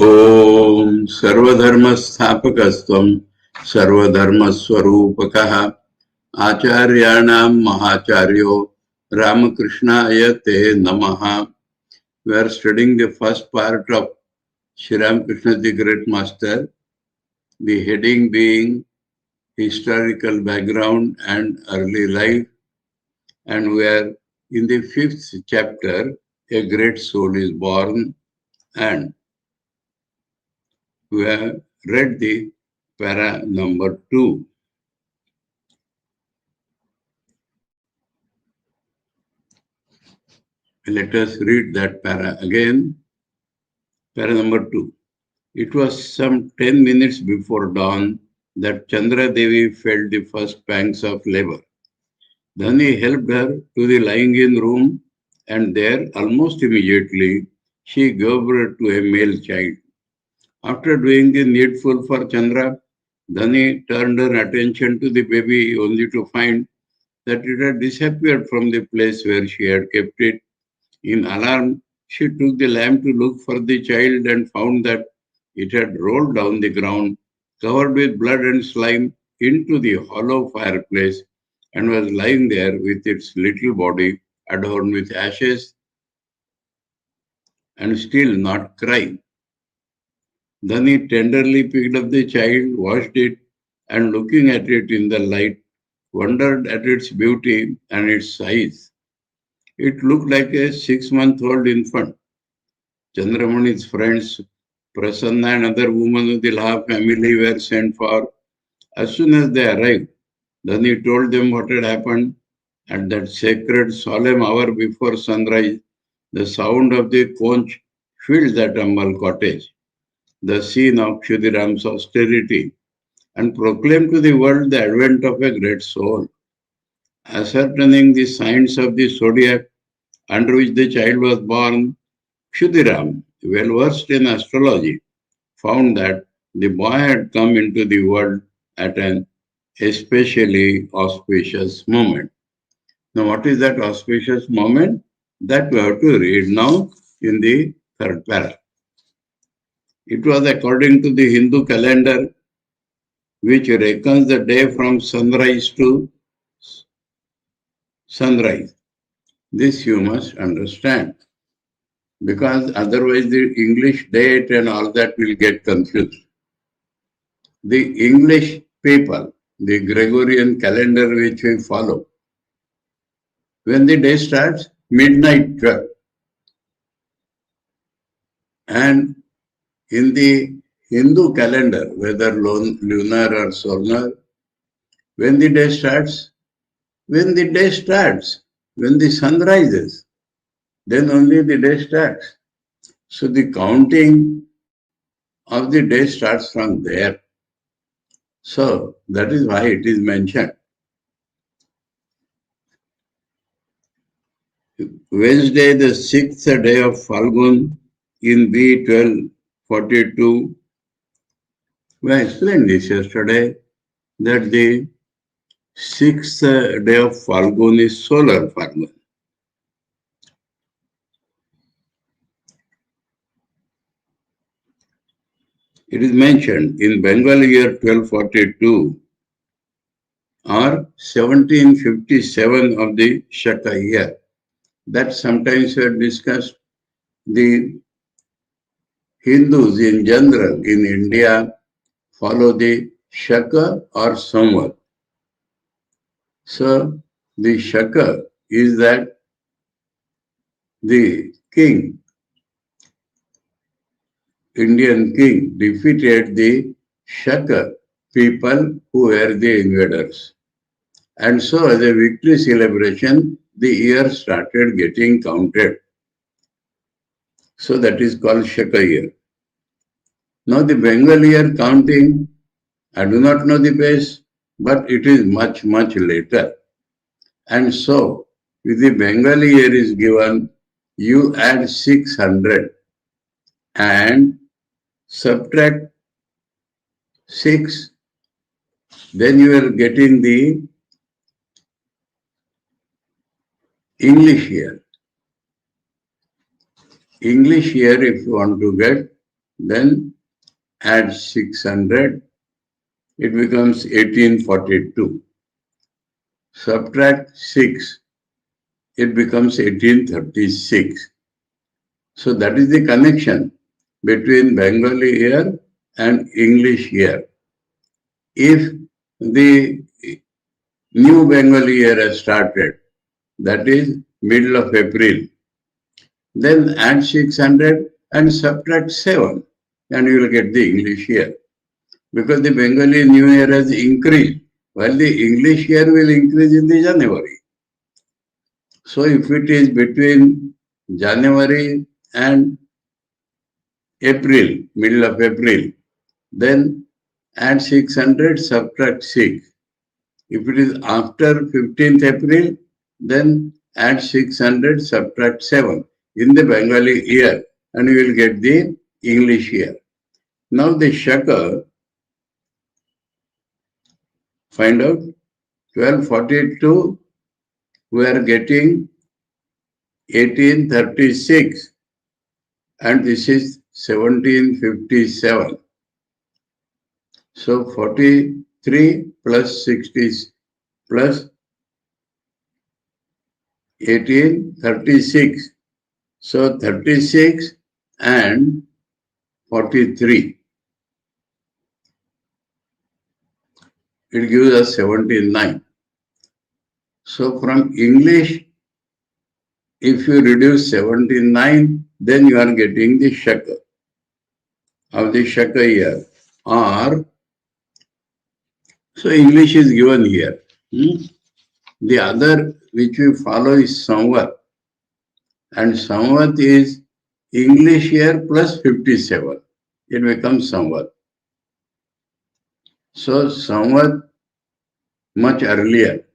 ओम सर्वधर्मस्थापकस्त्वं सर्वधर्मस्वरूपकः आचार्याणां महाचार्यो रामकृष्णाय ते नमः. We are studying the first part of Sri Ramakrishna the Great Master, the heading being historical background and early life, and we are in the 5th chapter, A Great Soul is Born, and we have read the para number 2. Let us read that para again. Para number 2. It was some 10 minutes before dawn that Chandra Devi felt the first pangs of labor. Dhani helped her to the lying-in room, and there, almost immediately, she gave birth to a male child. After doing the needful for Chandra, Dhani turned her attention to the baby only to find that it had disappeared from the place where she had kept it. In alarm, she took the lamp to look for the child and found that it had rolled down the ground, covered with blood and slime, into the hollow fireplace and was lying there with its little body adorned with ashes and still not crying. Dhani tenderly picked up the child, washed it, and looking at it in the light, wondered at its beauty and its size. It looked like a 6-month-old infant. Chandramani's friends, Prasanga and other women of the Laha family were sent for. As soon as they arrived, Dhani told them what had happened. At that sacred, solemn hour before sunrise, the sound of the conch filled that humble cottage, the scene of Kshudiram's austerity, and proclaimed to the world the advent of a great soul. Ascertaining the signs of the zodiac under which the child was born, Kshudiram, well versed in astrology, found that the boy had come into the world at an especially auspicious moment. Now, what is that auspicious moment? That we have to read now in the 3rd para. It was according to the Hindu calendar, which reckons the day from sunrise to sunrise. This you must understand, because otherwise the English date and all that will get confused. The English people, the Gregorian calendar which we follow, when the day starts, midnight 12. And in the Hindu calendar, whether lunar or solar, when the day starts, when the sun rises, then only the day starts. So the counting of the day starts from there. So that is why it is mentioned. Wednesday, the 6th day of Falgun in B 1242, I explained this yesterday that the sixth day of Falgun is solar Falgun. It is mentioned in Bengali year 1242 or 1757 of the Shaka year. That sometimes we have discussed. The Hindus in general in India follow the Shaka or Samvat. So the Shaka is that the king, Indian king, defeated the Shaka people who were the invaders. And so as a victory celebration, the year started getting counted. So that is called Shaka year. Now the Bengali year counting, I do not know the base, but it is much, much later. And so, if the Bengali year is given, you add 600 and subtract 6, then you are getting the English year. English year, if you want to get, then add 600, it becomes 1842. Subtract 6, it becomes 1836. So that is the connection between Bengali year and English year. If the new Bengali year has started, that is middle of April, then add 600 and subtract 7 and you will get the English year. Because the Bengali New Year has increased, while the English year will increase in the January. So if it is between January and April, middle of April, then add 600, subtract 6. If it is after 15th April, then add 600, subtract 7 in the Bengali year and you will get the English year. Now the Shaka, find out 1242, we are getting 1836 and this is 1757. So 43 plus 60 plus 1836. So 36 and 43. It gives us 79. So from English, if you reduce 79, then you are getting the Shaka of the Shaka year. Or, so English is given here. The other which we follow is Samvat. And Samvat is English year plus 57. It becomes Samvat. So Samvat much earlier,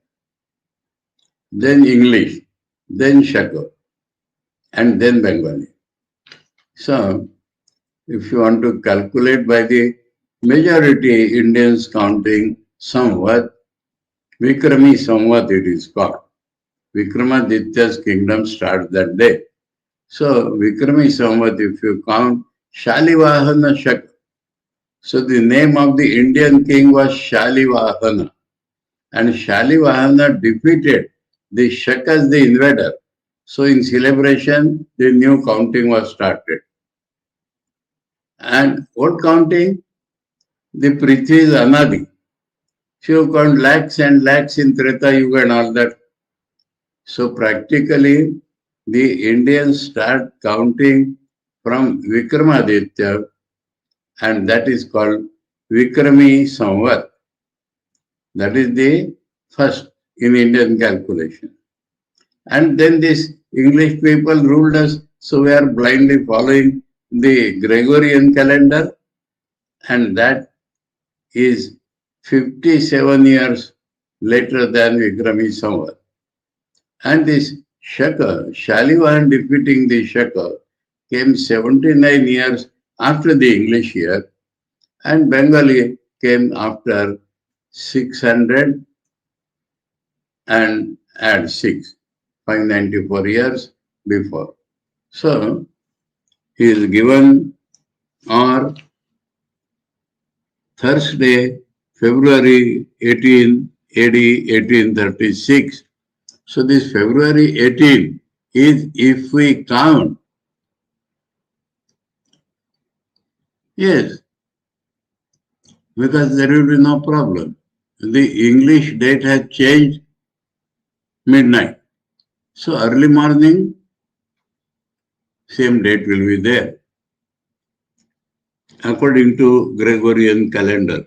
then English, then Shaka, and then Bengali. So if you want to calculate by the majority Indians counting Samvat, Vikrami Samvat it is called. Vikramaditya's kingdom starts that day. So Vikrami Samvat, if you count, Shalivahana Shaka. So the name of the Indian king was Shalivahana. And Shalivahana defeated the Shakas, the invader. So in celebration, the new counting was started. And what counting? The Prithvi is Anadi. So you count lakhs and lakhs in Treta Yuga and all that. So practically, the Indians start counting from Vikramaditya, and that is called Vikrami Samvat. That is the first in Indian calculation. And then these English people ruled us, so we are blindly following the Gregorian calendar, and that is 57 years later than Vikrami Samvat. And this Shaka, Shalivan defeating the Shaka, came 79 years after the English year, and Bengali came after 600 and add 6, 594 years before. So, he is given or Thursday, February 18, AD 1836. So this February 18 is, if we count, yes, because there will be no problem. The English date has changed midnight. So early morning, same date will be there. According to Gregorian calendar,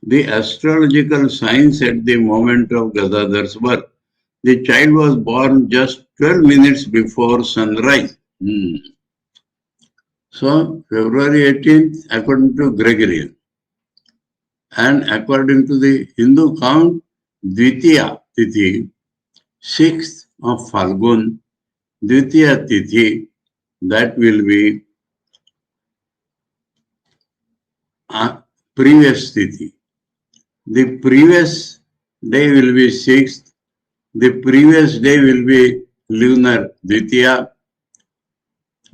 the astrological signs at the moment of Gadadhar's birth. The child was born just 12 minutes before sunrise. So, February 18th, according to Gregorian. And according to the Hindu count, Dvitiya Tithi, 6th of Falgun, Dvitiya Tithi, that will be previous Tithi. The previous day will be 6th. The previous day will be lunar Dvitiya,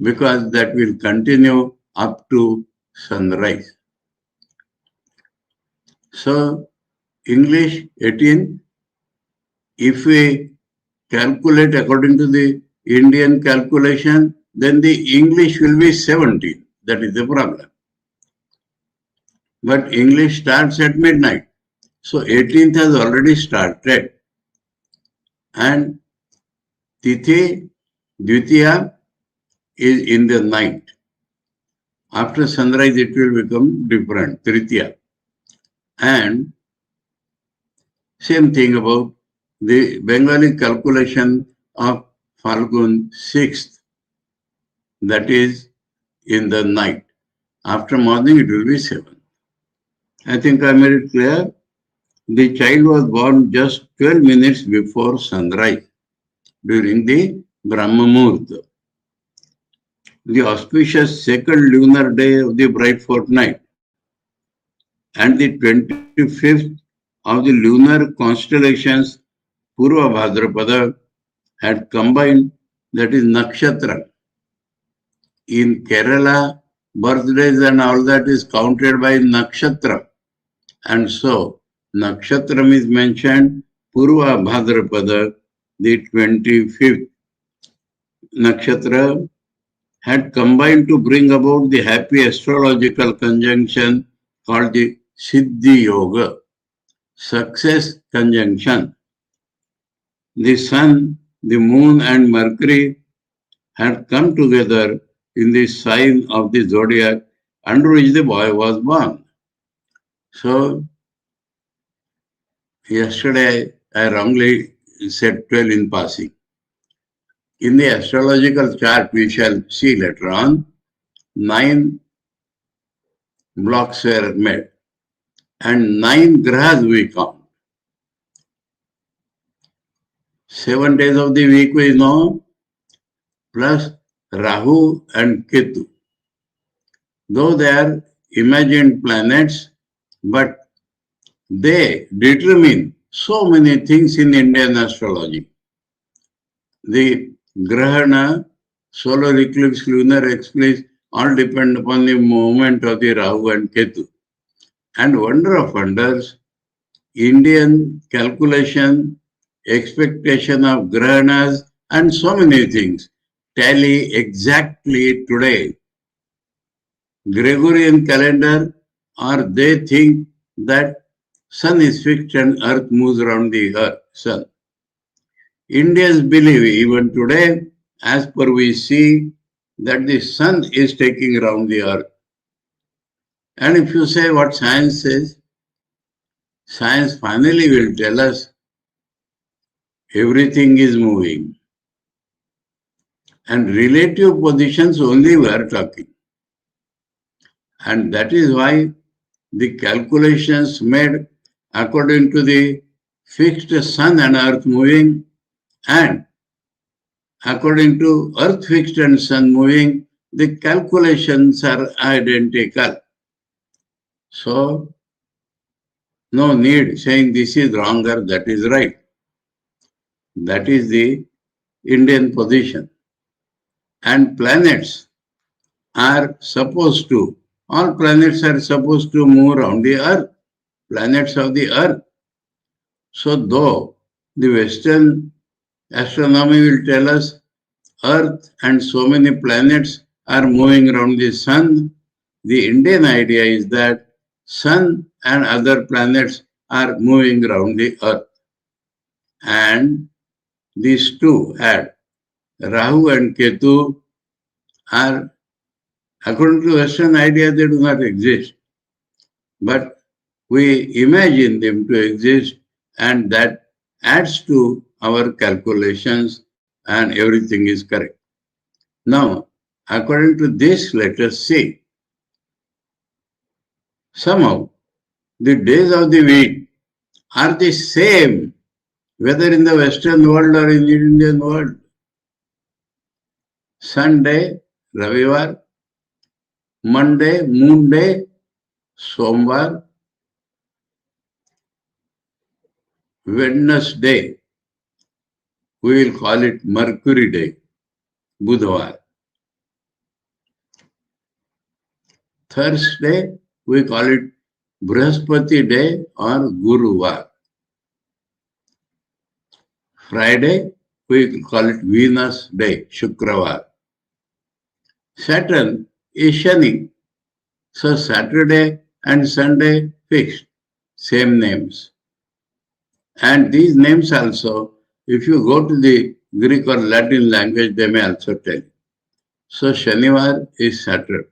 because that will continue up to sunrise. So, English 18, if we calculate according to the Indian calculation, then the English will be 17. That is the problem. But English starts at midnight. So 18th has already started. And Tithi, Dvitiya is in the night. After sunrise, it will become different, Tritiya. And same thing about the Bengali calculation of Falgun 6th, that is in the night. After morning, it will be 7. I think I made it clear. The child was born just 12 minutes before sunrise during the Brahma Muhurta, the auspicious second lunar day of the bright fortnight, and the 25th of the lunar constellations Purva Bhadrapada had combined, that is Nakshatra. In Kerala, birthdays and all that is counted by Nakshatra. And so, Nakshatram is mentioned, Purva Bhadrapada, the 25th Nakshatra, had combined to bring about the happy astrological conjunction called the Siddhi Yoga, success conjunction. The sun, the moon and Mercury had come together in the sign of the zodiac under which the boy was born. So, yesterday I wrongly said 12 in passing. In the astrological chart, we shall see later on, 9 blocks were made and 9 grahas we count. 7 days of the week we know, plus Rahu and Ketu. Though they are imagined planets, but they determine so many things in Indian astrology. The Grahana, solar eclipse, lunar eclipse, all depend upon the movement of the Rahu and Ketu. And wonder of wonders, Indian calculation, expectation of Grahanas, and so many things tally exactly today. Gregorian calendar, or they think that sun is fixed and earth moves around the earth, sun. Indians believe even today, as per we see, that the sun is taking around the earth. And if you say what science says, science finally will tell us everything is moving. And relative positions only we are talking. And that is why the calculations made according to the fixed sun and earth moving, and according to earth fixed and sun moving, the calculations are identical. So, no need saying this is wrong or that is right. That is the Indian position. And planets are supposed to, all planets are supposed to move around the earth, planets of the earth. So though the Western astronomy will tell us earth and so many planets are moving around the sun, the Indian idea is that sun and other planets are moving around the earth. And these two add Rahu and Ketu are, according to Western idea, they do not exist. But we imagine them to exist, and that adds to our calculations, and everything is correct. Now, according to this, let us see. Somehow, the days of the week are the same, whether in the Western world or in the Indian world. Sunday, Ravivar, Monday, Moon Day, Somvar, Wednesday, we will call it Mercury Day, Budhavar. Thursday, we call it Brihaspati Day or Guruvar. Friday, we call it Venus Day, Shukravar. Saturn is Shani. So Saturday and Sunday fixed, same names. And these names also, if you go to the Greek or Latin language, they may also tell. So Shanivar is Saturn.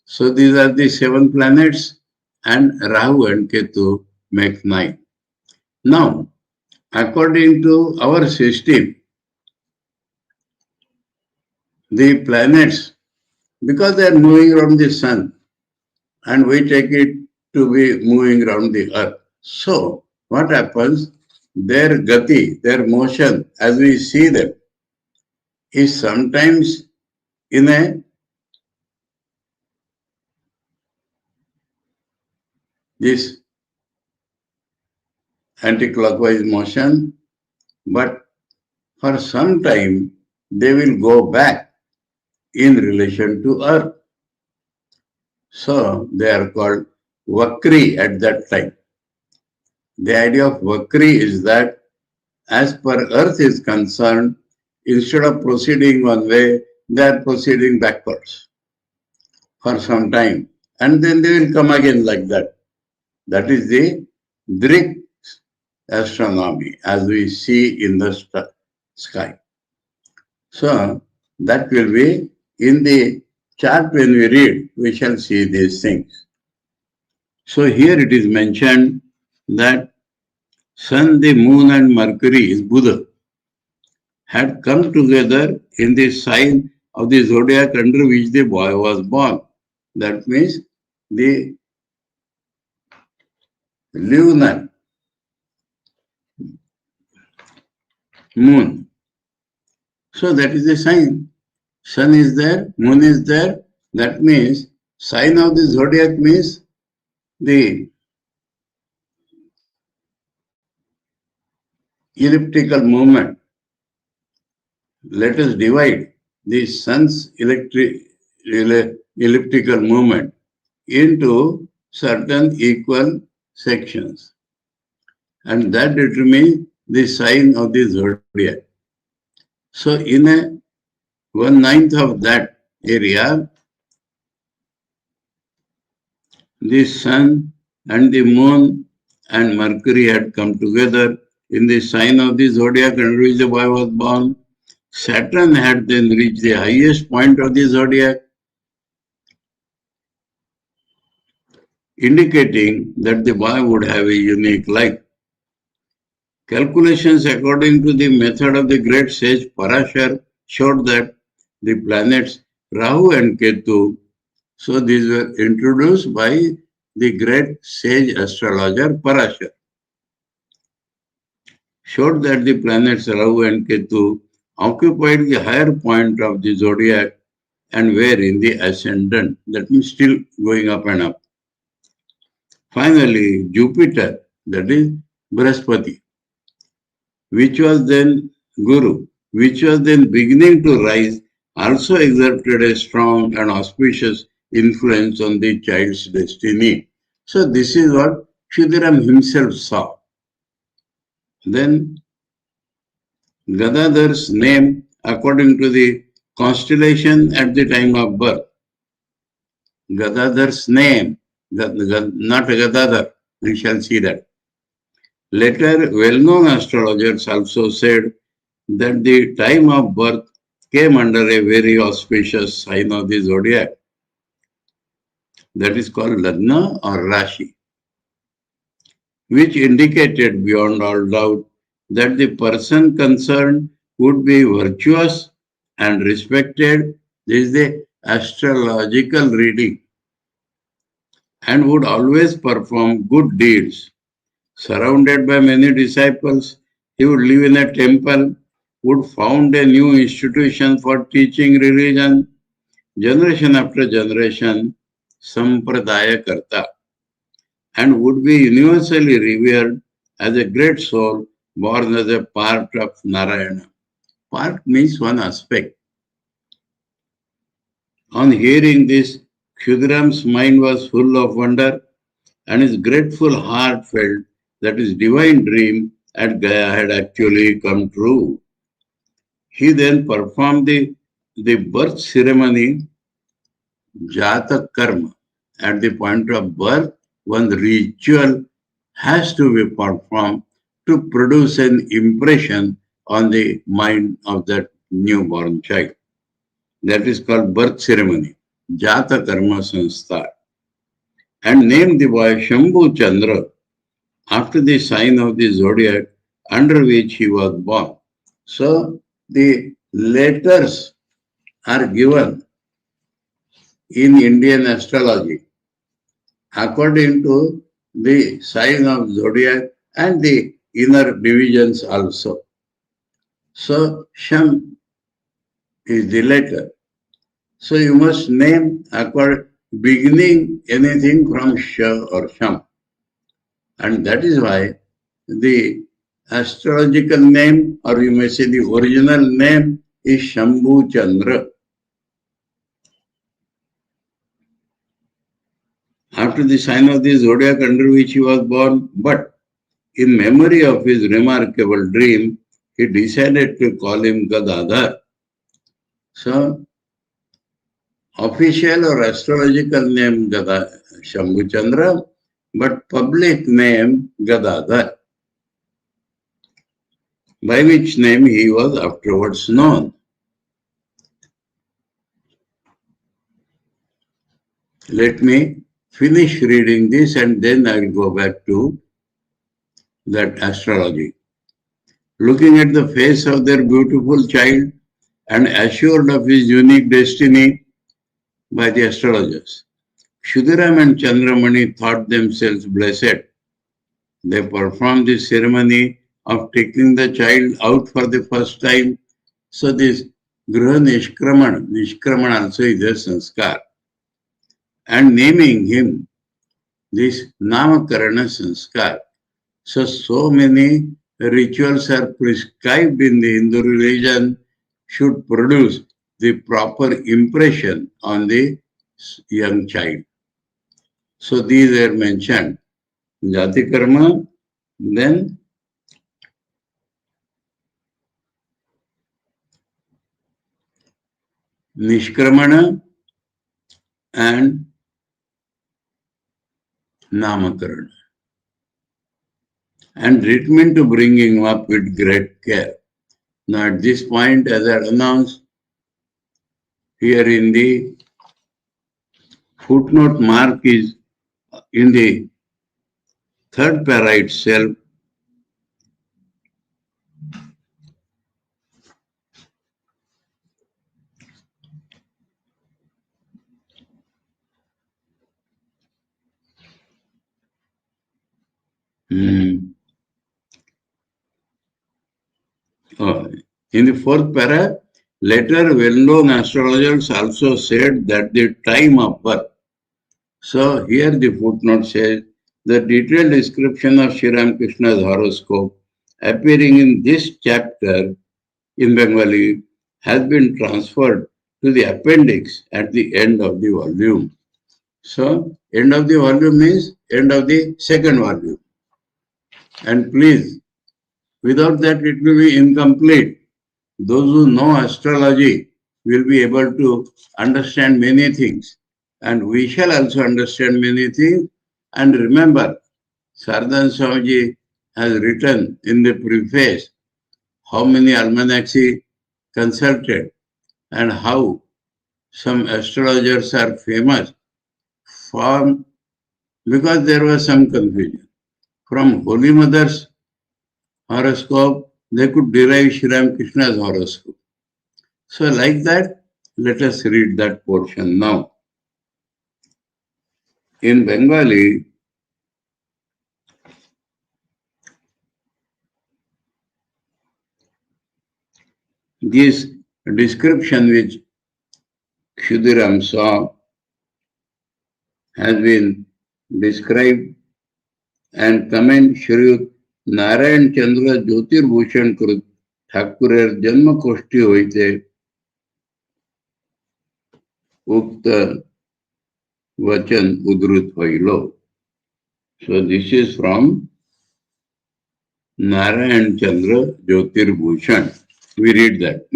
So these are the 7 planets, and Rahu and Ketu make 9. Now, according to our system, the planets, because they are moving around the sun, and we take it to be moving around the earth. So, what happens? Their gati, their motion, as we see them, is sometimes in a this anti-clockwise motion, but for some time they will go back in relation to earth. So they are called Vakri at that time. The idea of Vakri is that as per earth is concerned, instead of proceeding one way, they are proceeding backwards for some time. And then they will come again like that. That is the Greek astronomy as we see in the sky. So that will be in the chart when we read, we shall see these things. So here it is mentioned that Sun, the Moon and Mercury is Buddha had come together in the sign of the zodiac under which the boy was born. That means the lunar moon. So that is the sign. Sun is there, moon is there. That means sign of the zodiac means the elliptical movement. Let us divide the sun's elliptical movement into certain equal sections, and that determines the sign of the zodiac. So in a 1/9 of that area, the sun and the moon and Mercury had come together in the sign of the zodiac under which the boy was born. Saturn had then reached the highest point of the zodiac, indicating that the boy would have a unique life. Calculations according to the method of the great sage Parashar showed that the planets Rahu and Ketu, so these were introduced by the great sage astrologer Parashar, showed that the planets Rahu and Ketu occupied the higher point of the zodiac and were in the ascendant, that means still going up and up. Finally, Jupiter, that is Brahaspati, which was then Guru, which was then beginning to rise, also exerted a strong and auspicious influence on the child's destiny. So this is what Shudiram himself saw. Then Gadadhar's name, according to the constellation at the time of birth, Gadadhar's name, not Gadadhar, we shall see that. Later, well-known astrologers also said that the time of birth came under a very auspicious sign of the zodiac. That is called Lagna or Rashi, which indicated beyond all doubt that the person concerned would be virtuous and respected. This is the astrological reading, and would always perform good deeds. Surrounded by many disciples, he would live in a temple, would found a new institution for teaching religion, generation after generation, Sampradaya Karta, and would be universally revered as a great soul born as a part of Narayana. Part means one aspect. On hearing this, Kshudiram's mind was full of wonder, and his grateful heart felt that his divine dream at Gaya had actually come true. He then performed the birth ceremony, Jata Karma. At the point of birth, one ritual has to be performed to produce an impression on the mind of that newborn child. That is called birth ceremony, Jata Karma Sanskar. And named the boy Shambhu Chandra after the sign of the zodiac under which he was born. So the letters are given in Indian astrology according to the sign of zodiac and the inner divisions also. So Sham is the letter. So you must name beginning anything from Sh or Sham. And that is why the astrological name, or you may say the original name, is Shambhu Chandra. After the sign of the zodiac under which he was born, but in memory of his remarkable dream, he decided to call him Gadadhar. So, official or astrological name Shambhu Chandra, but public name Gadadhar, by which name he was afterwards known. Let me finish reading this and then I will go back to that astrology. Looking at the face of their beautiful child and assured of his unique destiny by the astrologers, Kshudiram and Chandramani thought themselves blessed. They performed the ceremony of taking the child out for the first time. So this Griha Nishkraman also is a sanskar. And naming him this Namakarana sanskar. So many rituals are prescribed in the Hindu religion should produce the proper impression on the young child. So these are mentioned. Jati Karma, then Nishkramana and Namakarana. And treatment to bring him up with great care. Now at this point, as I announced here in the footnote, mark is in the third para itself. In the fourth para, later well-known astrologers also said that the time of birth. So here the footnote says The detailed description of Sri Ramakrishna's horoscope appearing in this chapter in Bengali has been transferred to the appendix at the end of the volume. So, end of the volume means end of the second volume. And please, without that it will be incomplete. Those who know astrology will be able to understand many things. And we shall also understand many things. And remember, Saradananda Swamiji has written in the preface how many almanacs he consulted and how some astrologers are famous from, because there was some confusion. From Holy Mother's horoscope, they could derive Sri Ramakrishna's horoscope. So like that, let us read that portion now. In Bengali, this description which Kshudiram saw has been described and comment Shri Narayan Chandra Jyotirbhushan Krut Thakurer Janma Koshti Hoite Ukta Vachan Udrut Hoilo. So this is from Narayan Chandra Jyotirbhushan. We read that.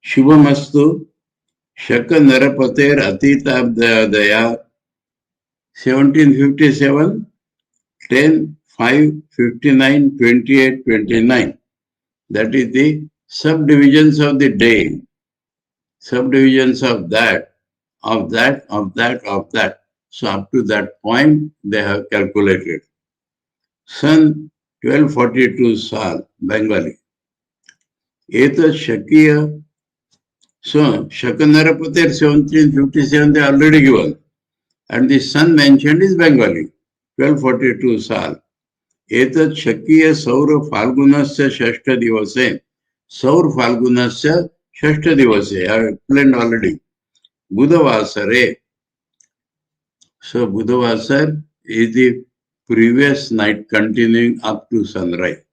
Shubhamastu Shaka Narapater Atitabdaya 1757 10 5 59 28 29. That is the subdivisions of the day, subdivisions of that, of that, of that, of that. So up to that point they have calculated. Sun 1242 Sal, Bengali. Eta Shakiya. So Shakanarapater 1757 they already given. And the sun mentioned is Bengali, 1242 Sal. Etat Shakiya Saur Falgunasya Shashta Divase. Saur Falgunasya Shashta Divase. I have explained already. Budhavasare. So Budhavasar is the previous night continuing up to sunrise.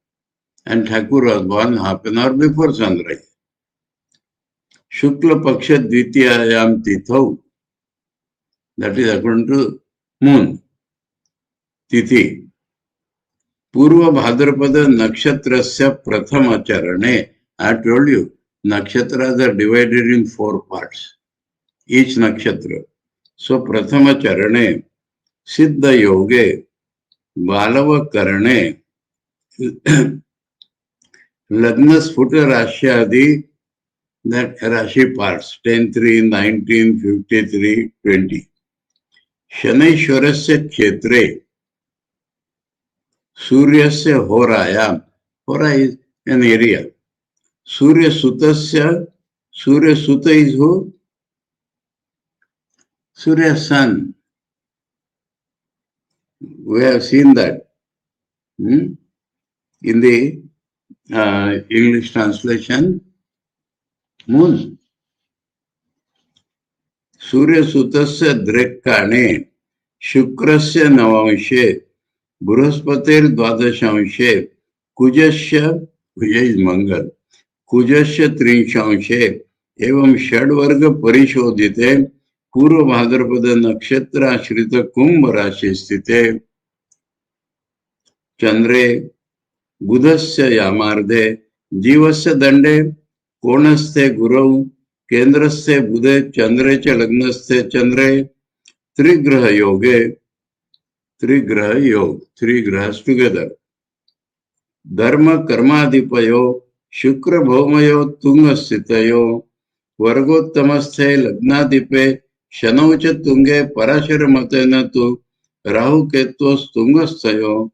And Thakur was born half an hour before sunrise. Shukla Paksha Dvitiyayam Tithau. That is according to moon. Tithi. Purva Bhadrapada Nakshatrasya Prathama Charane. I told you, nakshatras are divided in 4 parts. Each nakshatra. So Prathama Charane, Siddha Yoge, Balava Karane, Lagna Sputa Rashyadi, that Rashi parts, 10, 3, 19, 53, 20. Shaneshwarasya Kshetre, Suryasya Horayam. Hora is an area. Surya Sutasya, Surya Suta is who? Surya sun. We have seen that in the English translation, moon. Surya Sutasya Drekkane, Shukrasya Navamshe, Burhaspatir Dwadashamshe, Kujasya, Kuja is Mangal, Kujasya Trinshamshe, Evam Shadvarga Parishodite, Purva Bhadrapada Nakshatra Ashrita Kumbha Rashi Sthite, Chandre, Budhasya Yamarde, Jivasya Dande, Konasthe Gurau, Kendrasthe Budhe, Chandre Cha Lagnasthe Chandre, Trigraha Yoge, Trigraha Yoga, 3 grahas together. Dharma Karmadipayo, Shukra Bhaumayo, Tungasthitayo, Vargottamasthe Lagnadipe, Shanaucha Tunge, Parashara Matena tu, Rahu Ketos Tungasthayo,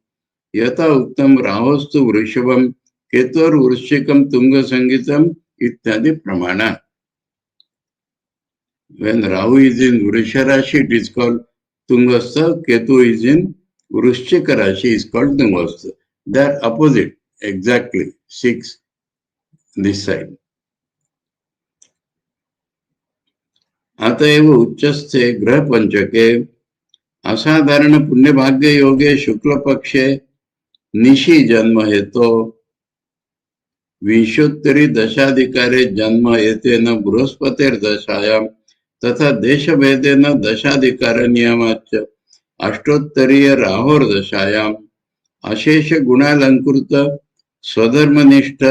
Yata Uttam Rahostu Vrishabam, Ketor Vrishikam Tunga Sangitam, Ityadi Pramana. When Rahu is in Vrisha Rashi, it is called Tungastha. Ketu is in Vrishchika Rashi, is called Tungastha. They are opposite, exactly, 6 this side. अतएव उच्चस्थे ग्रह पंचके असाधारण पुण्यभाग्य योगे शुक्ल पक्षे निशी जन्म हेतो विंशोत्तरी दशाधिकारे जन्म एतेन बृहस्पतिर्दशायां तथा देशभेदेन दशाधिकार नियमाच्च अष्टोत्तरीय राहोर्दशायाम् अशेष गुणालंकृत स्वधर्मनिष्ठ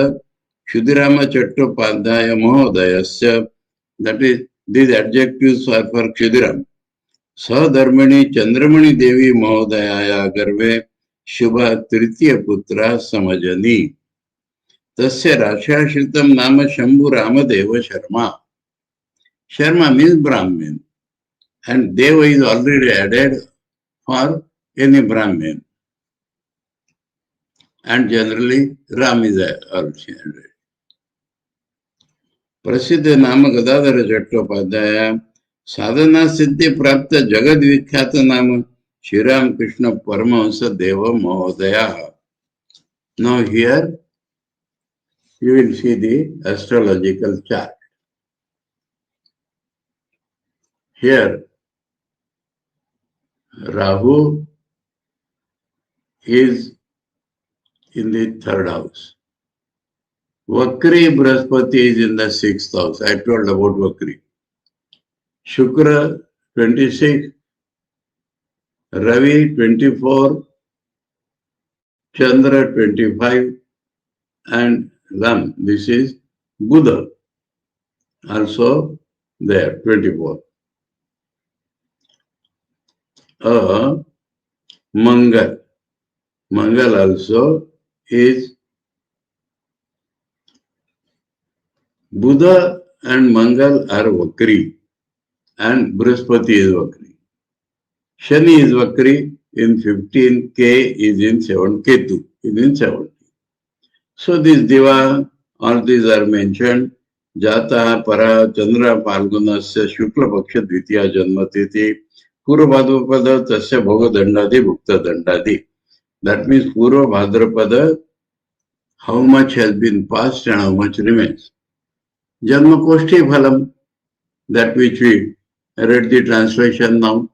क्षुदिराम चट्टोपाध्याय महोदयस्य, that is these adjectives are for Kshudiram, सहधर्मिणी Chandramani देवी महोदयाया गर्भे शुभ तृतीय पुत्र समजनी तस्य राशाश्रितम नाम Shambhu Ramdev Sharma. Sharma means Brahmin and Deva is already added for any Brahmin, and generally Ram is also added. प्रसिद्ध नाम गदाधर चट्टोपाध्याय साधना सिद्धि प्राप्त जगद विख्यात नाम श्री रामकृष्ण परमहंस देव महोदया. Now here you will see the astrological chart. Here Rahu is in the third house. Vakri Brahaspati is in the sixth house. I told about Vakri. Shukra 26, Ravi 24, Chandra 25, and Ram. This is Buddha. Also there, 24. Mangal. Mangal also is Buddha and Mangal are Vakri and Brihaspati is Vakri. Shani is Vakri in 15, K is in 7, Ketu is in 70. So this Diva, all these are mentioned. Jata, Para, Chandra, Palgunasya, Shukla Paksha, Dvitiya, Janmatiti, Purva Bhadrapada, Tasya Bhoga Dandadi, Bhukta Dandadi. That means Purva Bhadrapada, how much has been passed and how much remains. Janma Koshti Phalam, that which we read the translation now.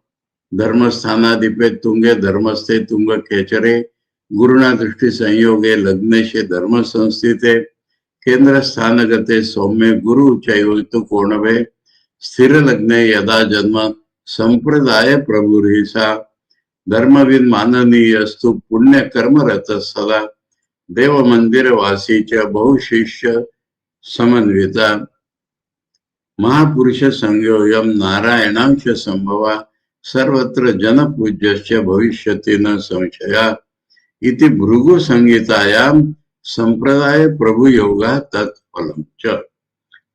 Dharmasthana Dipe Tunge, Dharmaste Tunga Kechare, Guruna Drishti Sanyoge, Lagneshe, Dharma Sanstite, Kendra Sthanagate, Somme, Guru Chayovitu Kornave, Sthira Lagne Yada Janma, Sampradaya Prabhu Risa, Dharmavid Manani Yastu, Punya Karma Rata Sada, Deva Mandira Vasicha, Bahushisha, Samanvita, Mahapurusha Sangyoyam, Narayanamsha Sambhava, Sarvatra Jana Pujyasya Bhavishyati na Samshaya, Iti Bhrugu Sangitayam, Sampradaya Prabhu Yoga Tat Phalam Cha.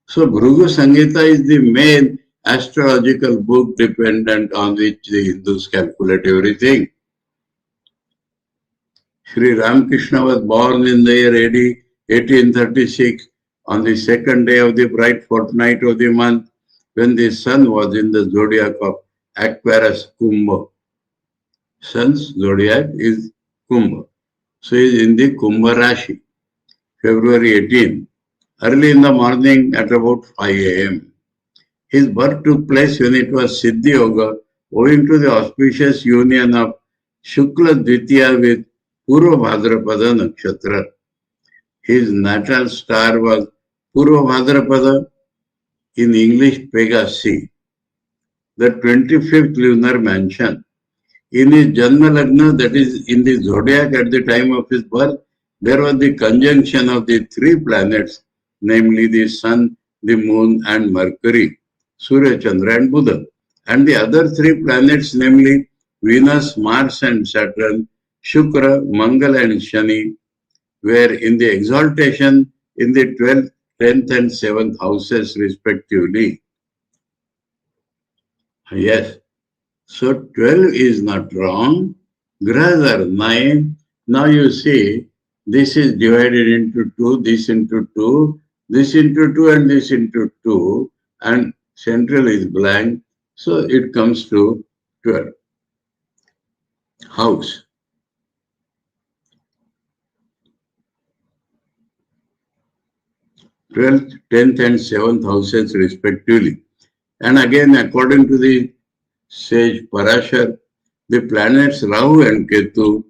So Bhrugu Sangita is the main astrological book dependent on which the Hindus calculate everything. Sri Ramakrishna was born in the year AD 1836 on the second day of the bright fortnight of the month when the sun was in the zodiac of Aquarius Kumbha. Sun's zodiac is Kumbha. So he is in the Kumbha Rashi, February 18, early in the morning at about 5 a.m. His birth took place when it was Siddhi Yoga, owing to the auspicious union of Shukla Dvitiya with Purva Bhadrapada Nakshatra. His natal star was Purva Bhadrapada, in English Pegasi, the 25th lunar mansion. In his Janma Lagna, that is in the zodiac at the time of his birth, there was the conjunction of the three planets, namely the Sun, the Moon and Mercury, Surya, Chandra and Buddha. And the other three planets, namely Venus, Mars and Saturn, Shukra, Mangala and Shani, were in the exaltation in the 12th, 10th and 7th houses respectively. Yes. So 12 is not wrong. Grahas are 9. Now you see, this is divided into 2, this into 2, this into 2 and this into 2, and central is blank. So it comes to 12. House. 12th, 10th and 7th houses respectively. And again, according to the sage Parashar, The planets Rahu and Ketu,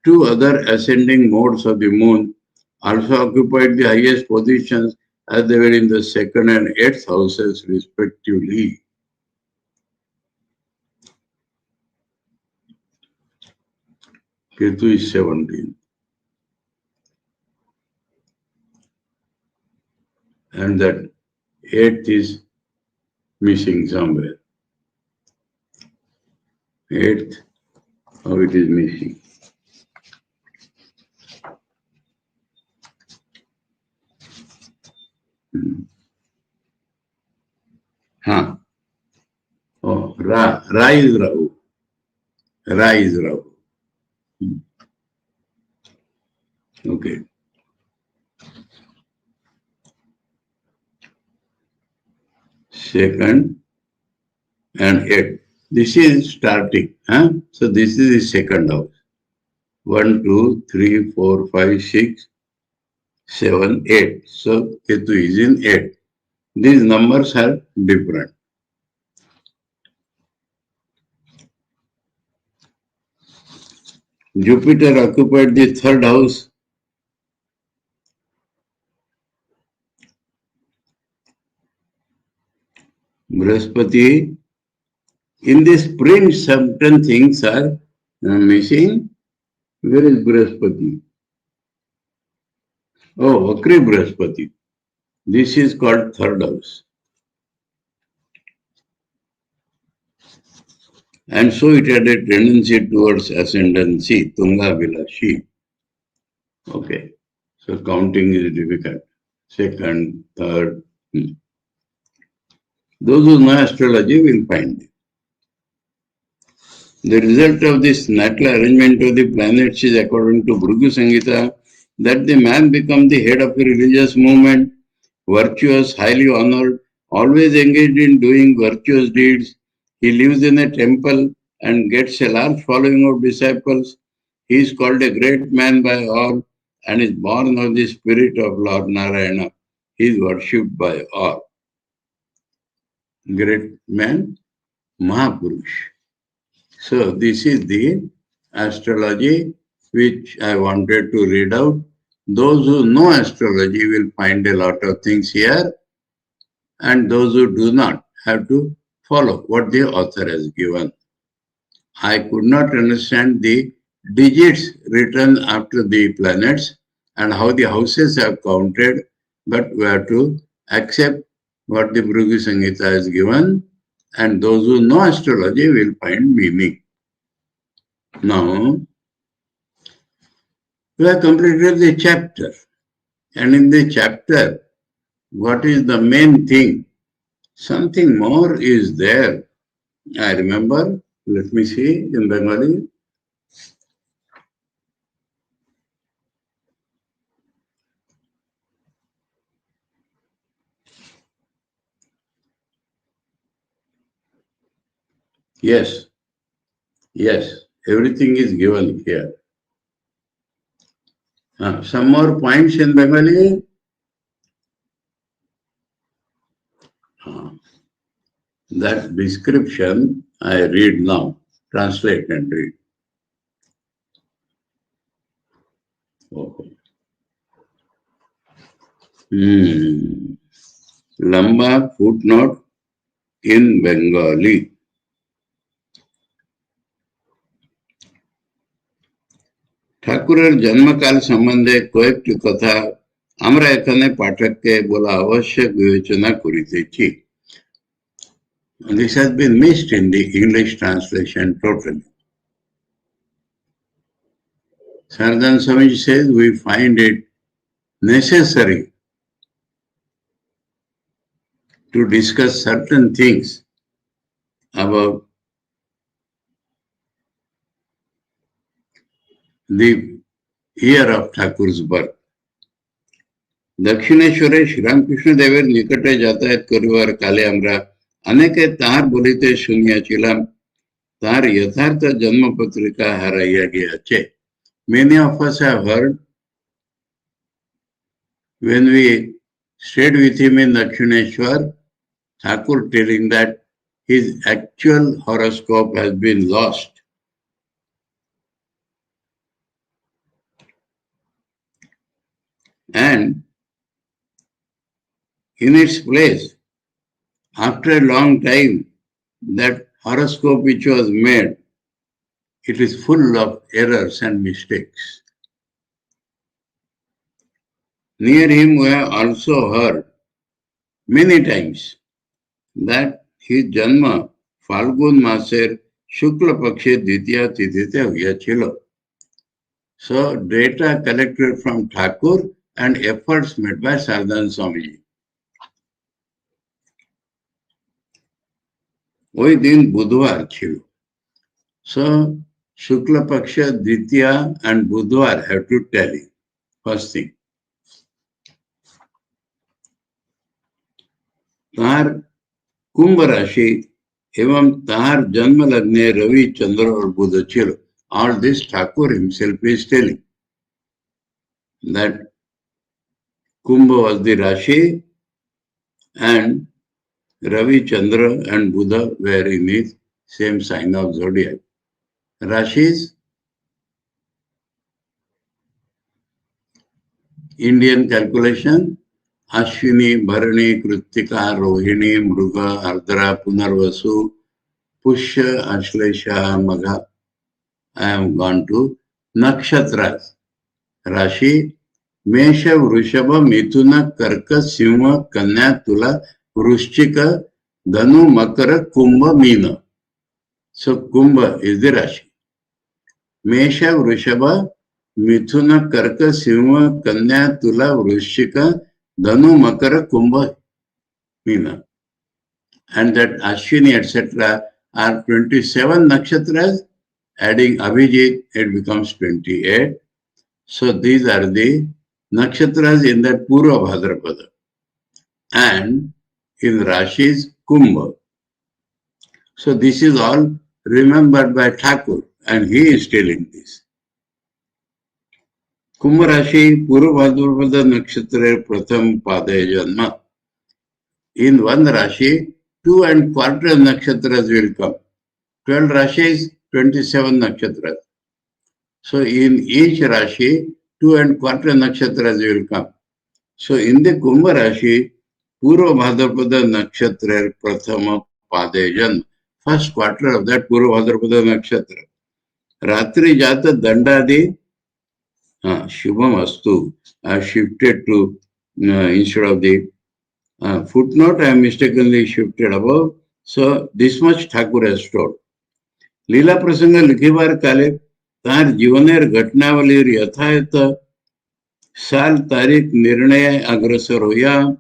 two other ascending modes of the moon, also occupied the highest positions as they were in the second and eighth houses respectively. Ketu is 17. And that eighth is missing somewhere. Eighth, how it is missing. Huh. Oh, Ra is Rahu. Ra is Rahu. Okay. Second and eighth. This is starting. Huh? So this is the second house. 1, 2, 3, 4, 5, 6, 7, 8. So Ketu is in 8. These numbers are different. Jupiter occupied the third house. Brihaspati. In this print, certain things are missing. Where is Brihaspati? Oh, Vakri Brihaspati. This is called third house. And so it had a tendency towards ascendancy, Tunga Vilashi. Okay. So counting is difficult. Second, third. Those who know astrology will find it. The result of this natural arrangement of the planets is, according to Bhrigu Samhita, that the man becomes the head of a religious movement, virtuous, highly honored, always engaged in doing virtuous deeds. He lives in a temple and gets a large following of disciples. He is called a great man by all and is born of the spirit of Lord Narayana. He is worshipped by all. Great man, Mahapurush. So this is the astrology which I wanted to read out. Those who know astrology will find a lot of things here, and those who do not have to follow what the author has given. I could not understand the digits written after the planets and how the houses have counted, but we have to accept what the Bhrigu Samhita has given, and those who know astrology will find meaning. Now, we have completed the chapter, and in the chapter, what is the main thing? Something more is there. I remember, let me see in Bengali. Yes, yes, everything is given here. Some more points in Bengali? That description I read now. Translate and read. Okay. Lamba footnote in Bengali. ঠাকুরের জন্মকাল সম্বন্ধে কয়েকটি কথা আমরা এখানে পাঠককে বলা আবশ্যক বিবেচনা করিতেছি. This has been missed in the English translation totally. Saradananda Swami says we find it necessary to discuss certain things about the year of Thakur's birth. দক্ষিণেশ্বরে শ্রীরামকৃষ্ণ দেবের নিকটে যাতায়াত করিবার কালে আমরা অনেকে তাহার বলিতে শুনিয়াছিলাম তাহার যথার্থ জন্মপত্রিকা হারাইয়া গিয়াছে. Many of us have heard when we stayed with him in Dakshineshwar, Thakur telling that his actual horoscope has been lost And in its place, after a long time, that horoscope which was made, it is full of errors and mistakes. Near him we have also heard many times that his Janma Falgun Maser Shukla Pakshe Ditya Tithite Huyachilo. So data collected from Thakur and efforts made by Saradananda Swamiji. ওই দিন বুধবার ছিল. So Shukla Paksha Ditya and Budhwar have to tally. First thing. तार कुंभ राशि एवं तार जन्म लग्ने रवि चंद्र और बुध चिर. All this Thakur himself is telling that Kumbha was the Rashi and Ravi, Chandra and Buddha were in his same sign of zodiac. Rashis, Indian calculation, Ashwini, Bharani, Kritika, Rohini, Mruga, Ardra, Punarvasu, Pushya, Ashlesha, Magha. I am gone to Nakshatras. Rashi, Mesha, Vrushabha, Mithuna, Karka, Simha, Kanya, Tula, Vrushchika, Dhanu, Makara, Kumbha, Meena. So Kumbha is the Rashi. Mesha, Vrushabha, Mithuna, Karka, Simha, Kanya, Tula, Vrushchika, Dhanu, Makara, Kumbha, Meena. And that Ashwini, etc. are 27 nakshatras. Adding Abhijit, it becomes 28. So these are the nakshatras in that Purva Bhadrapada. And in Rashi's Kumbha. So this is all remembered by Thakur, and he is telling this. Kumbha Rashi, Purva Bhadrapada Nakshatra Pratham Pade Janma. In one Rashi, 2¼ nakshatras will come. 12 Rashis, 27 nakshatras. So in each Rashi, 2¼ nakshatras will come. So in the Kumbha Rashi, Purva Bhadrapada Nakshatra Prathama Padejan, first quarter of that Purva Bhadrapada Nakshatra. Ratri Jata Dandadi, Shubham Astu, I shifted to, instead of the footnote, I mistakenly shifted above. So this much Thakur has told. Leelaprasanga लिखिबार काले तार जीवनेर घटनावलीर यथायथ साल तारीख निर्णय अग्रसर होया.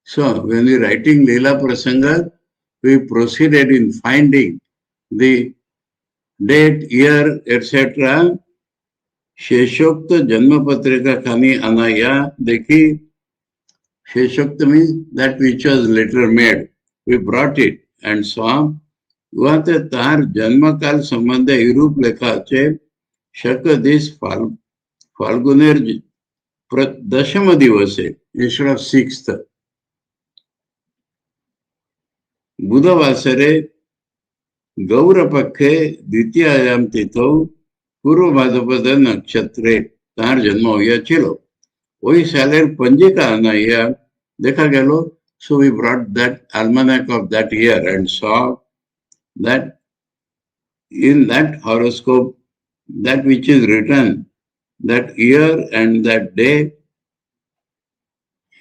So when we writing Leelaprasanga, we proceeded in finding the date, year, etc. शेषोक्त जन्म पत्रिका खानी अनाया देखी. शेषोक्त means that which was later made. We brought it and saw. वहां तार जन्मकाल संबंध यूरोप लेखा शक दिस फाल्गुनेर दशम दिवसे instead of 6th. बुधवासरे गौरपक्षे द्वितीयायाम तिथौ पूर्व भाद्रपद नक्षत्रे तार जन्म होया चलो. वही सालेर पंजिका अनाया देखा गेलो. So we brought that almanac of that year and saw that in that horoscope, that which is written, that year and that day,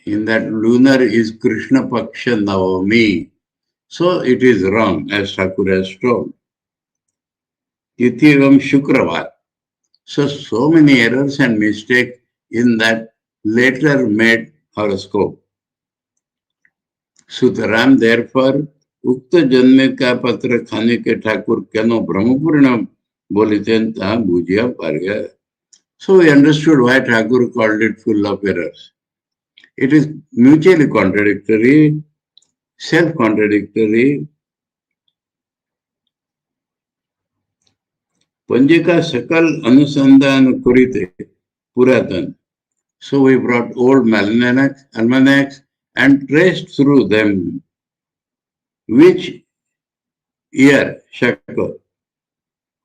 in that lunar is Krishna Paksha Navami. So it is wrong, as Thakur has told. Tithivam Shukravar. So many errors and mistakes in that later made horoscope. Sutaram, therefore, उक्त जन्मे का पत्र खाने के ठाकुर केनो ब्रह्मपूर्ण बोले थे ता बुझिया पार गया. So we understood why Thakur called it full of errors. It is mutually contradictory, self-contradictory. पंजिका सकल अनुसंधान कुरिते पुरातन. So we brought old almanacs and traced through them which year Shaka,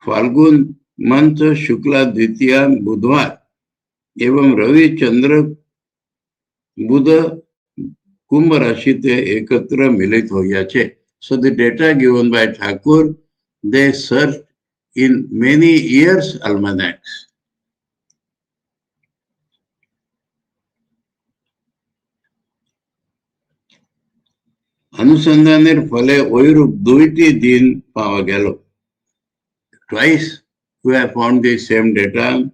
Falgun month Shukla Ditya Budhwar एवं रवि चंद्र बुध कुंभ राशि ते एकत्र मिलित होया छे. So the data given by Thakur, they searched in many years almanacs. अनुसंधानेर फले ओइरूप दुईटी दिन पावा गेलो. Twice we have found the same data.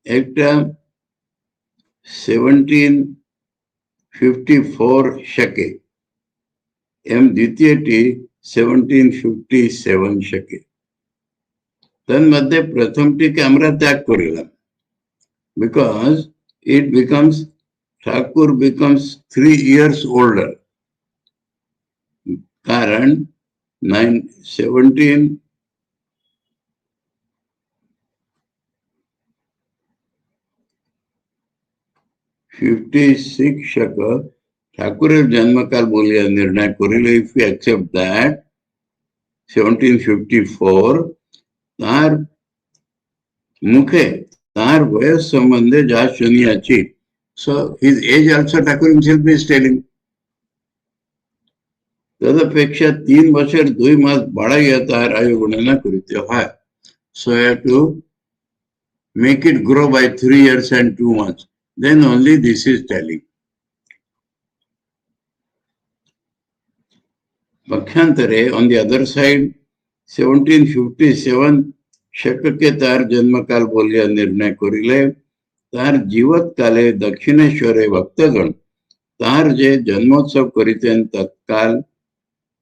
एकटा 1754 शके एम द्वितीयटी 1757 शके. तन्मध्ये प्रथमटी कैमरा त्याग करिला because it becomes Thakur becomes 3 years older. कारण 1756 शक ठाकुरेर जन्मकाल बोलिया निर्णय करिले. इफ यू एक्सेप्ट दैट 1754 तार मुखे तार वयस संबंधे जा शुन्याची. So his age also Thakur himself is telling. तदपेक्षा 3 बছর 2 मास बढ़ाइया तार आयु गणना करिते হয়. So I have to make it grow by 3 years and 2 months. Then only this is telling. पक्षांतरे on the other side 1757 शक के तार जन्मकाल बोलिया निर्णय करिले. तार जीवत काले दक्षिणेश्वरे भक्तगण तार जे जन्मोत्सव करितेन तत्काल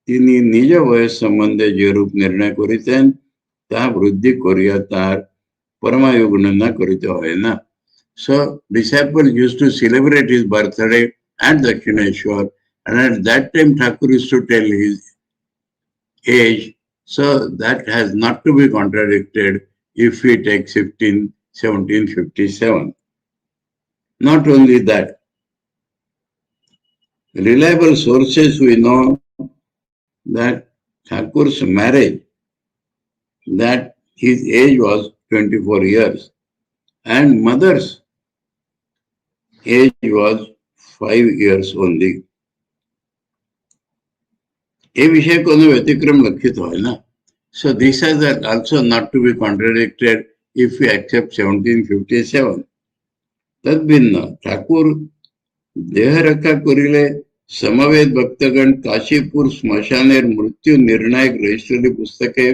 तिनी निज वयस संबंधे जे रूप निर्णय करितेन ता वृद्धि करिया तार परमायु गणना करिते होय ना. So disciple used to celebrate his birthday at Dakshineshwar, and at that time Thakur used to tell his age. So that has not to be contradicted if we take 1757. Not only that, reliable sources we know that Thakur's marriage, that his age was 24 years and mother's age was 5 years only. ये विषय को व्यतिक्रम लक्षित हो ना. So this is also not to be contradicted if we accept 1757. तद भिन्न ठाकुर देह रखा करिले समवेत भक्तगण काशीपुर स्मशानेर मृत्यु निर्णायक रजिस्ट्री पुस्तके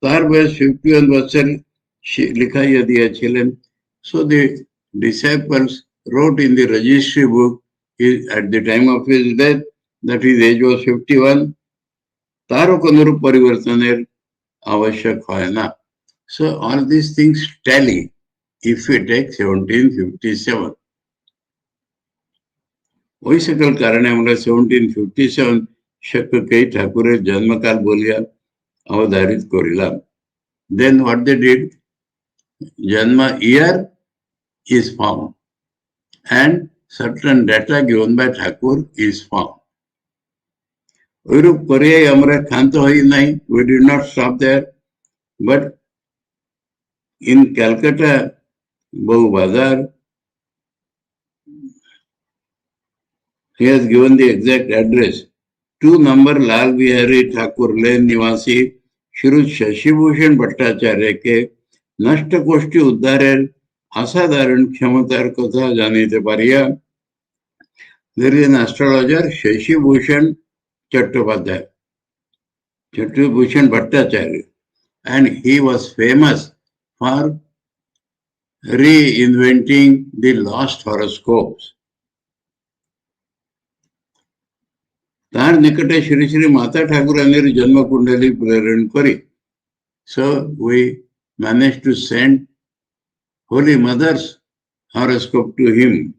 तार वयस 51 बছর लिखाइया दिया छिलेन. So the disciples wrote in the registry book at the time of his death that his age was 51. तारो अनुरूप परिवर्तनेर आवश्यक है ना. So all these things tally if we take 1757. वही सकल कारण हमरा 1757 शक के ठाकुर जन्मकाल बोलिया अवधारित करिला. Then what they did, Janma year is found and certain data given by Thakur is found. Oirup पर्याय हमरा खांतो होई नहीं. We did not stop there, but in Calcutta, Bahu Bazar, he has given the exact address. 2 number Lal Bihari Thakur Lane निवासी श्री शशिभूषण भट्टाचार्य के नष्ट कोष्ठी उद्धारेर असाधारण क्षमतार कथा जानिते Pariya. There is an astrologer Shashibhushan Chattopadhyay, Chattopadhyay Bhattacharya, and he was famous for reinventing the lost horoscopes. तार निकटे श्री श्री माता ठाकुरानी जन्म कुंडली प्रेरण करी. So we managed to send Holy Mother's horoscope to him.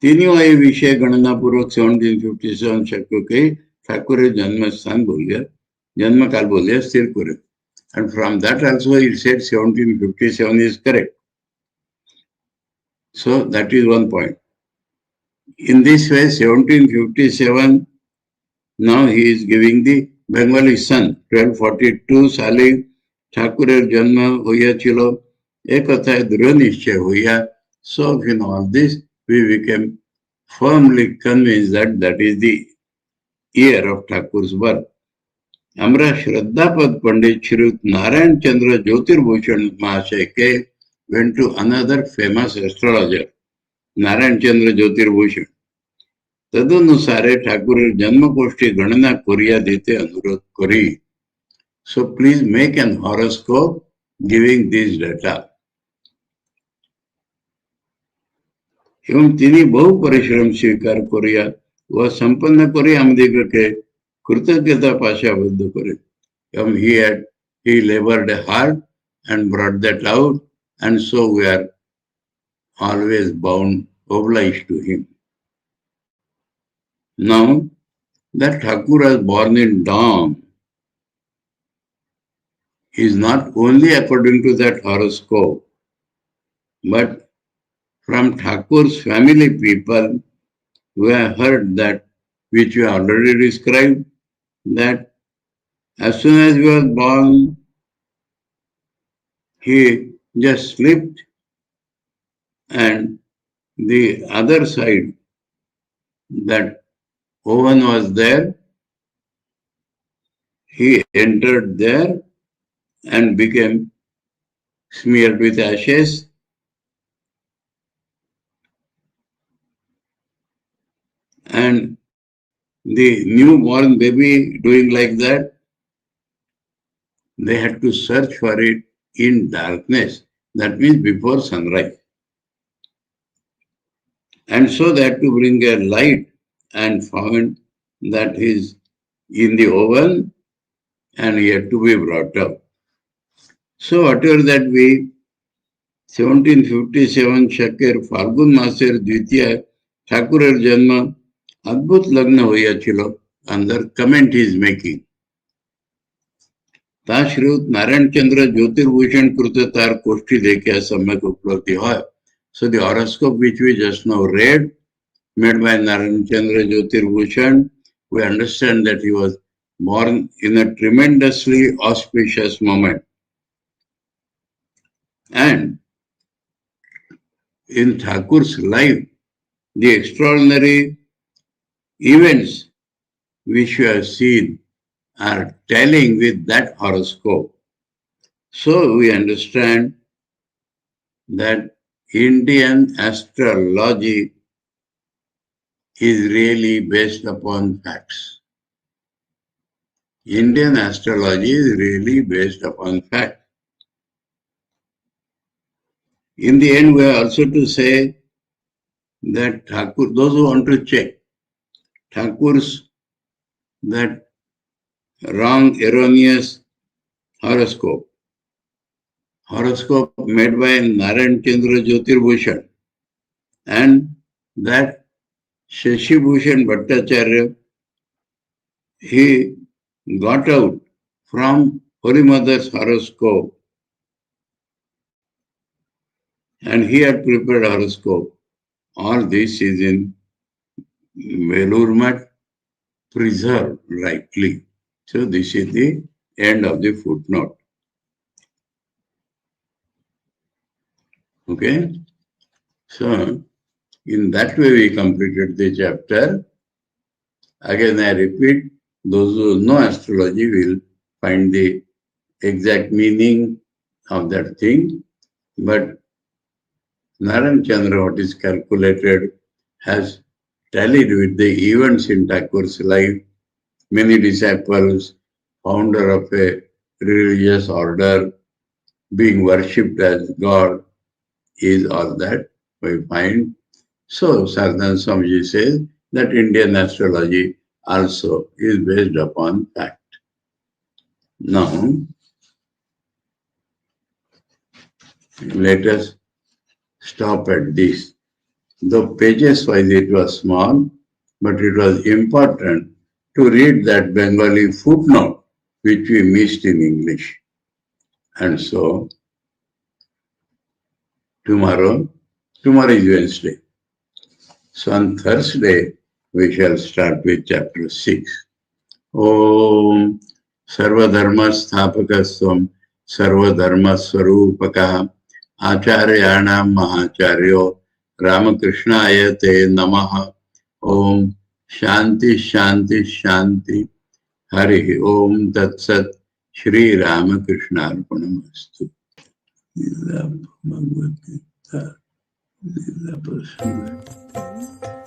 तीनों ये विषय गणना पूर्वक 1757 शक के ठाकुर जन्म स्थान बोलिया जन्म काल बोलिया स्थिर करे. And from that also it said 1757 is correct. So that is one point. In this way 1757, now he is giving the Bengali sun. 1242 साले ठाकुरेर जन्म होया छिलो. एक कथा दृढ़ निश्चय हुआ. So in all this, we became firmly convinced that that is the year of Thakur's birth. हमरा श्रद्धापद पंडित श्री नारायण चंद्र ज्योतिर्भूषण महाशय के went to another famous astrologer, Narayan चंद्र ज्योतिर्भूषण. तदनुसारे ठाकुर जन्मकोष्ठी गणना कोरिया देते अनुरोध करी. So please make an horoscope giving this data. एवं तिनी बहु परिश्रम स्वीकार करिया व संपन्न करी आमदिग्रके कृतज्ञता पाशाबद्ध करे. एवं he labored hard and brought that out, and so we are always bound, obliged to him. Now, that Thakur was born in dawn is not only according to that horoscope, but from Thakur's family people who have heard that, which we already described, that as soon as he was born, he just slipped, and the other side, that oven was there, he entered there and became smeared with ashes. And the newborn baby doing like that, they had to search for it in darkness. That means before sunrise. And so they had to bring a light and found that is in the oven and he had to be brought up. So whatever that we 1757 शकेर Phalgun मासेर द्वितीय ठाकुरेर जन्म अद्भुत लग्न হইয়াছিল. अंदर comment is making. ता श्रीयुत नारायण चंद्र ज्योतिर्भूषण कृत तार कोष्ठी देखिया सम्यक उपलब्धि है. So the horoscope which we just now read, made by Narayan Chandra Jyotirbhushan, we understand that he was born in a tremendously auspicious moment. And in Thakur's life, the extraordinary events which we have seen are tallying with that horoscope. So we understand that Indian astrology is really based upon facts. Indian astrology is really based upon facts. In the end, we are also to say that Thakur, those who want to check Thakur's that wrong, erroneous horoscope made by Narayan Chandra Jyotirbhushan, and that Shashi Bhushan Bhattacharya, he got out from Holy Mother's horoscope, and he had prepared horoscope. All this is in Velur Math, preserved rightly. So this is the end of the footnote. Okay? So, in that way we completed the chapter. Again I repeat, those who know astrology will find the exact meaning of that thing. But Narayan Chandra, what is calculated, has tallied with the events in Thakur's life. Many disciples, founder of a religious order, being worshipped as God, is all that we find. So Saradananda Swamiji says that Indian astrology also is based upon fact. Now, let us stop at this. Though pages wise it was small, but it was important to read that Bengali footnote which we missed in English. And so, tomorrow is Wednesday. So on Thursday, we shall start with chapter 6. Om Sarvadharma Sthapakasvam Sarvadharma Swarupaka आचार्याणां महाचार्यो रामकृष्णाय ते नमः। ओम शांति शांति शांति। हरि ओम तत्सत। श्री रामकृष्णार्पणमस्तु। लीला भगवद गीता लीला प्रसंग।